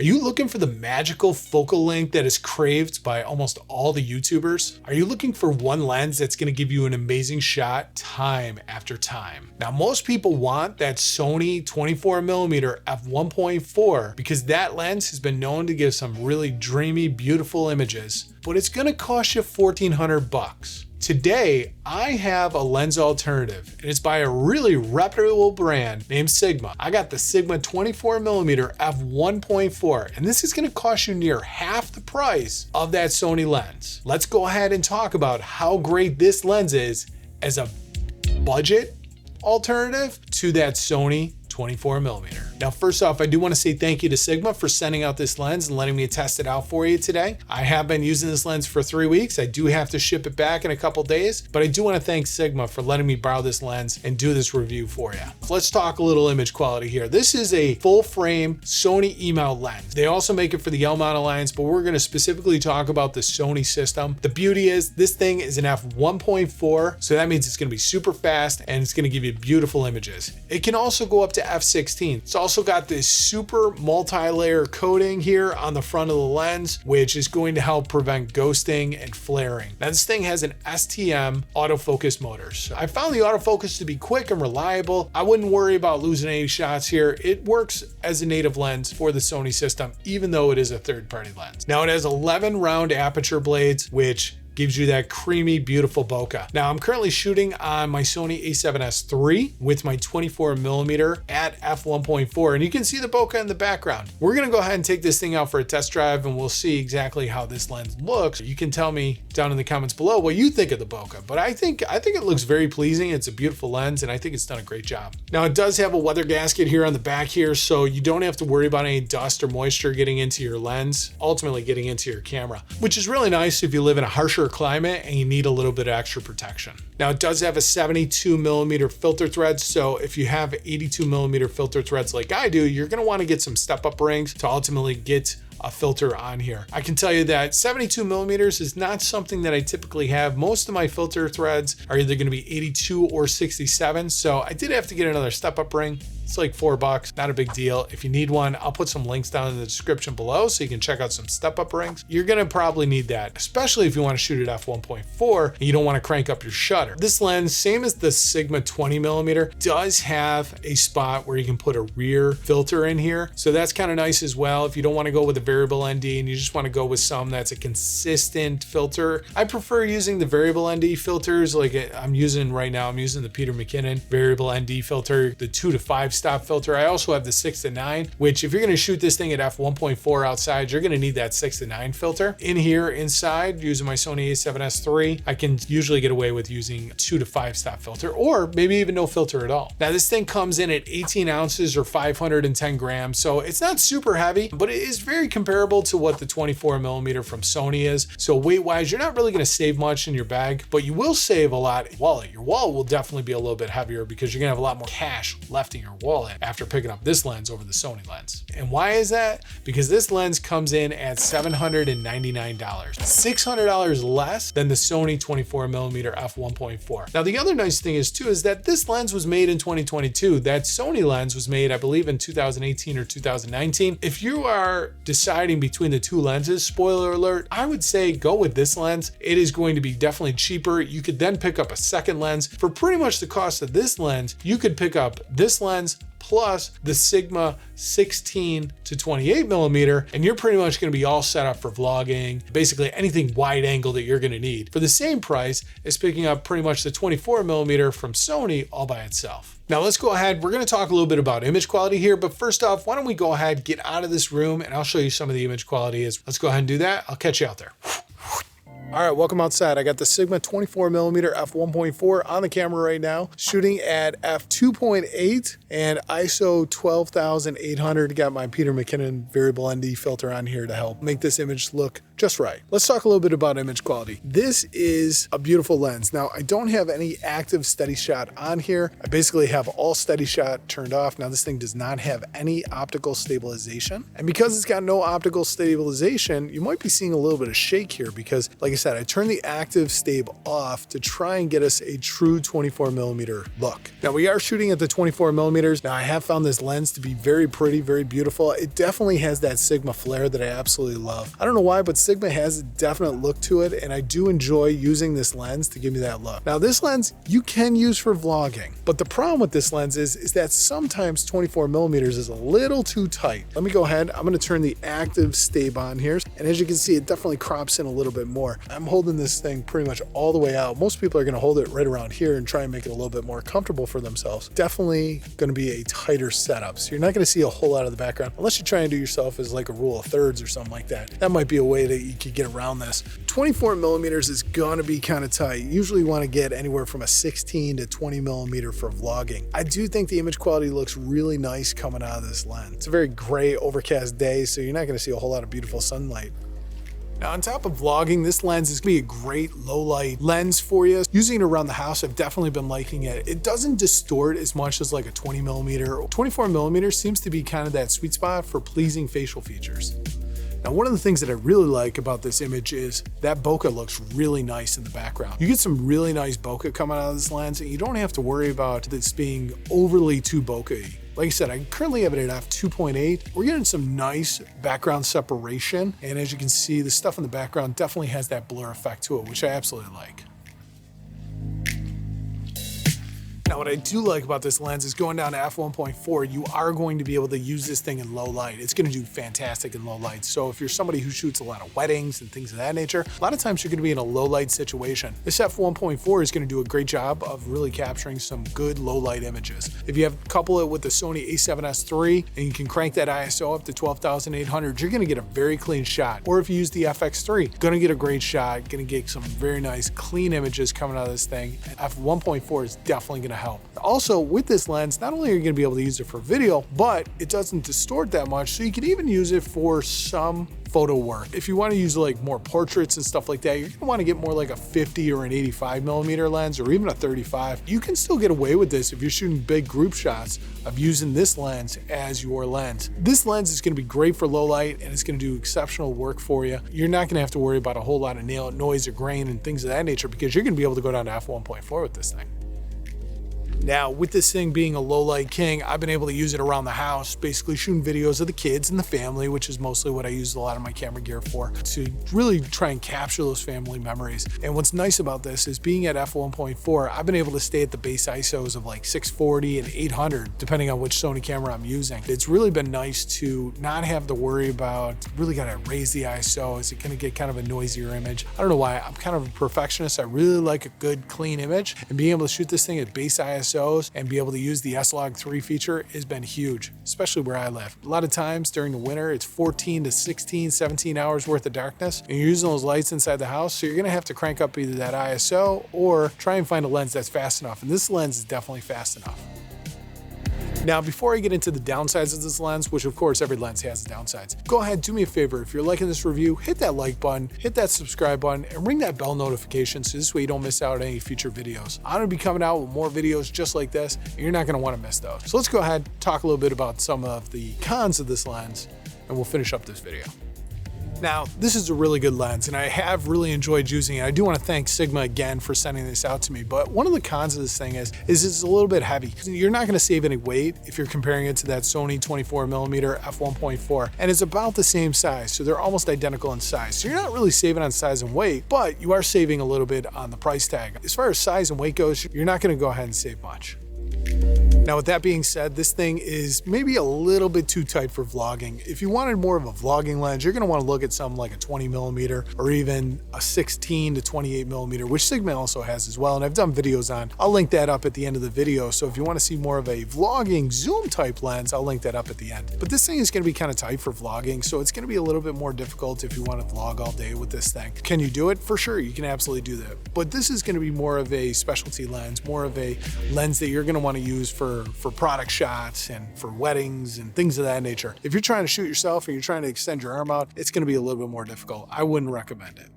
Are you looking for the magical focal length that is craved by almost all the YouTubers? Are you looking for one lens that's going to give you an amazing shot time after time? Now, most people want that Sony 24mm f1.4 because that lens has been known to give some really dreamy, beautiful images, but it's going to cost you $1,400. Today, I have a lens alternative, and it's by a really reputable brand named Sigma. I got the Sigma 24mm f1.4, and this is going to cost you near half the price of that Sony lens. Let's go ahead and talk about how great this lens is as a budget alternative to that Sony 24mm. Now, first off, I do want to say thank you to Sigma for sending out this lens and letting me test it out for you today. I have been using this lens for 3 weeks. I do have to ship it back in a couple days, but I do want to thank Sigma for letting me borrow this lens and do this review for you. Let's talk a little image quality here. This is a full frame Sony E-mount lens. They also make it for the L-mount Alliance, but we're going to specifically talk about the Sony system. The beauty is this thing is an f1.4, so that means it's going to be super fast and it's going to give you beautiful images. It can also go up to f16. It's also got this super multi-layer coating here on the front of the lens, which is going to help prevent ghosting and flaring. Now, this thing has an STM autofocus motor. So I found the autofocus to be quick and reliable. I wouldn't worry about losing any shots here. It works as a native lens for the Sony system, even though it is a third-party lens. Now, it has 11 round aperture blades, which gives you that creamy, beautiful bokeh. Now, I'm currently shooting on my Sony a7S III with my 24mm at f1.4, and you can see the bokeh in the background. We're gonna go ahead and take this thing out for a test drive, and we'll see exactly how this lens looks. You can tell me down in the comments below what you think of the bokeh, but I think it looks very pleasing. It's a beautiful lens, and I think it's done a great job. Now, it does have a weather gasket here on the back here, so you don't have to worry about any dust or moisture getting into your lens, ultimately getting into your camera, which is really nice if you live in a harsher climate and you need a little bit of extra protection. Now, it does have a 72mm filter thread, so if you have 82mm filter threads like I do, you're going to want to get some step-up rings to ultimately get a filter on here. I can tell you that 72mm is not something that I typically have. Most of my filter threads are either going to be 82 or 67, so I did have to get another step-up ring. It's like $4, not a big deal. If you need one, I'll put some links down in the description below so you can check out some step-up rings. You're gonna probably need that, especially if you wanna shoot at f1.4 and you don't wanna crank up your shutter. This lens, same as the Sigma 20mm, does have a spot where you can put a rear filter in here. So that's kind of nice as well. If you don't wanna go with a variable ND and you just wanna go with some that's a consistent filter. I prefer using the variable ND filters like I'm using right now. I'm using the Peter McKinnon variable ND filter, the 2 to 5 stop filter. I also have the 6 to 9, which if you're going to shoot this thing at f1.4 outside, you're going to need that 6 to 9 filter. In here inside, using my Sony a7S III, I can usually get away with using 2 to 5 stop filter, or maybe even no filter at all. Now, this thing comes in at 18 ounces or 510 grams, so it's not super heavy, but it is very comparable to what the 24mm from Sony is. So weight-wise, you're not really going to save much in your bag, but you will save a lot in your wallet. Your wallet will definitely be a little bit heavier because you're going to have a lot more cash left in your wallet after picking up this lens over the Sony lens. And why is that? Because this lens comes in at $799, $600 less than the Sony 24mm f1.4. Now, the other nice thing is too, is that this lens was made in 2022. That Sony lens was made, I believe, in 2018 or 2019. If you are deciding between the two lenses, spoiler alert, I would say go with this lens. It is going to be definitely cheaper. You could then pick up a second lens for pretty much the cost of this lens. You could pick up this lens plus the Sigma 16 to 28mm, and you're pretty much going to be all set up for vlogging, basically anything wide angle that you're going to need for the same price as picking up pretty much the 24mm from Sony all by itself. Now let's go ahead. We're going to talk a little bit about image quality here, but first off, why don't we go ahead, get out of this room, and I'll show you some of the image quality is. Let's go ahead and do that. I'll catch you out there. All right, welcome outside. I got the Sigma 24mm f1.4 on the camera right now, shooting at f2.8 and ISO 12,800. Got my Peter McKinnon variable ND filter on here to help make this image look just right. Let's talk a little bit about image quality. This is a beautiful lens. Now, I don't have any active steady shot on here. I basically have all steady shot turned off. Now, this thing does not have any optical stabilization. And because it's got no optical stabilization, you might be seeing a little bit of shake here because, like I said, I turned the active stave off to try and get us a true 24mm look. Now we are shooting at the 24mm. Now I have found this lens to be very pretty, very beautiful. It definitely has that Sigma flare that I absolutely love. I don't know why, but Sigma has a definite look to it, and I do enjoy using this lens to give me that look. Now this lens you can use for vlogging, but the problem with this lens is that sometimes 24mm is a little too tight. Let me go ahead, I'm gonna turn the active stave on here, and as you can see, it definitely crops in a little bit more. I'm holding this thing pretty much all the way out. Most people are gonna hold it right around here and try and make it a little bit more comfortable for themselves. Definitely gonna be a tighter setup, so you're not gonna see a whole lot of the background, unless you try and do yourself as like a rule of thirds or something like that. That might be a way that you could get around this. 24mm is gonna be kind of tight. You usually wanna get anywhere from a 16 to 20mm for vlogging. I do think the image quality looks really nice coming out of this lens. It's a very gray, overcast day, so you're not gonna see a whole lot of beautiful sunlight. Now on top of vlogging, this lens is gonna be a great low light lens for you. Using it around the house, I've definitely been liking it. It doesn't distort as much as like a 20mm. 24mm seems to be kind of that sweet spot for pleasing facial features. Now, one of the things that I really like about this image is that bokeh looks really nice in the background. You get some really nice bokeh coming out of this lens, and you don't have to worry about this being overly too bokeh-y. Like I said, I currently have it at f2.8. We're getting some nice background separation, and as you can see, the stuff in the background definitely has that blur effect to it, which I absolutely like. Now, what I do like about this lens is going down to f1.4, you are going to be able to use this thing in low light. It's gonna do fantastic in low light. So if you're somebody who shoots a lot of weddings and things of that nature, a lot of times you're gonna be in a low light situation. This f1.4 is gonna do a great job of really capturing some good low light images. If you have couple it with the Sony a7S III and you can crank that ISO up to 12,800, you're gonna get a very clean shot. Or if you use the FX3, gonna get a great shot, gonna get some very nice clean images coming out of this thing. f1.4 is definitely gonna help. Also, with this lens, not only are you going to be able to use it for video, but it doesn't distort that much, so you can even use it for some photo work. If you want to use like more portraits and stuff like that, you're going to want to get more like a 50 or an 85mm lens, or even a 35. You can still get away with this if you're shooting big group shots of using this lens as your lens. This lens is going to be great for low light, and it's going to do exceptional work for you. You're not going to have to worry about a whole lot of noise or grain and things of that nature, because you're going to be able to go down to f1.4 with this thing. Now, with this thing being a low light king, I've been able to use it around the house, basically shooting videos of the kids and the family, which is mostly what I use a lot of my camera gear for, to really try and capture those family memories. And what's nice about this is being at f1.4, I've been able to stay at the base ISOs of like 640 and 800, depending on which Sony camera I'm using. It's really been nice to not have to worry about, really gotta raise the ISO. Is it gonna get kind of a noisier image? I don't know why. I'm kind of a perfectionist. I really like a good, clean image, and being able to shoot this thing at base ISOs and be able to use the S-Log3 feature has been huge, especially where I live. A lot of times during the winter, it's 14 to 16, 17 hours worth of darkness, and you're using those lights inside the house, so you're gonna have to crank up either that ISO or try and find a lens that's fast enough, and this lens is definitely fast enough. Now, before I get into the downsides of this lens, which of course every lens has downsides, go ahead, do me a favor. If you're liking this review, hit that like button, hit that subscribe button, and ring that bell notification so this way you don't miss out on any future videos. I'm gonna be coming out with more videos just like this, and you're not gonna wanna miss those. So let's go ahead, talk a little bit about some of the cons of this lens, and we'll finish up this video. Now, this is a really good lens, and I have really enjoyed using it. I do want to thank Sigma again for sending this out to me, but one of the cons of this thing is it's a little bit heavy. You're not going to save any weight if you're comparing it to that Sony 24mm f1.4, and it's about the same size, so they're almost identical in size. So you're not really saving on size and weight, but you are saving a little bit on the price tag. As far as size and weight goes, you're not going to go ahead and save much. Now, with that being said, this thing is maybe a little bit too tight for vlogging. If you wanted more of a vlogging lens, you're going to want to look at something like a 20mm or even a 16 to 28mm, which Sigma also has as well, and I've done videos on. I'll link that up at the end of the video, so if you want to see more of a vlogging zoom type lens, I'll link that up at the end. But this thing is going to be kind of tight for vlogging, so it's going to be a little bit more difficult if you want to vlog all day with this thing. Can you do it? For sure, you can absolutely do that. But this is going to be more of a specialty lens, more of a lens that you're going to want to use for product shots and for weddings and things of that nature. If you're trying to shoot yourself and you're trying to extend your arm out, it's going to be a little bit more difficult. I wouldn't recommend it.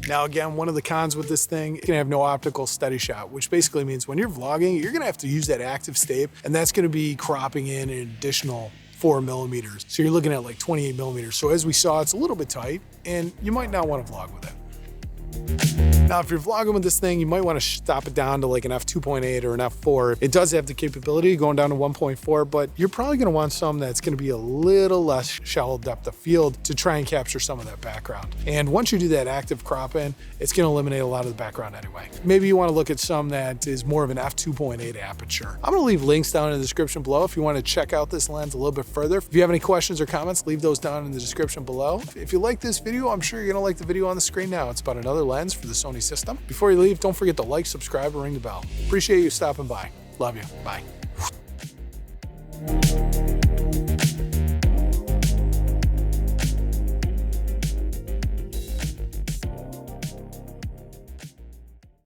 Now, again, one of the cons with this thing, it's gonna have no optical steady shot, which basically means when you're vlogging, you're gonna have to use that active stave, and that's gonna be cropping in an additional 4mm. So you're looking at like 28mm. So as we saw, it's a little bit tight, and you might not want to vlog with it. Now, if you're vlogging with this thing, you might want to stop it down to like an f2.8 or an f4. It does have the capability of going down to 1.4, but you're probably going to want some that's going to be a little less shallow depth of field to try and capture some of that background. And once you do that active crop in, it's going to eliminate a lot of the background anyway. Maybe you want to look at some that is more of an f2.8 aperture. I'm going to leave links down in the description below if you want to check out this lens a little bit further. If you have any questions or comments, leave those down in the description below. If you like this video, I'm sure you're going to like the video on the screen now. It's about another lens for the Sony system. Before you leave, don't forget to like, subscribe, and ring the bell. Appreciate you stopping by. Love you. Bye.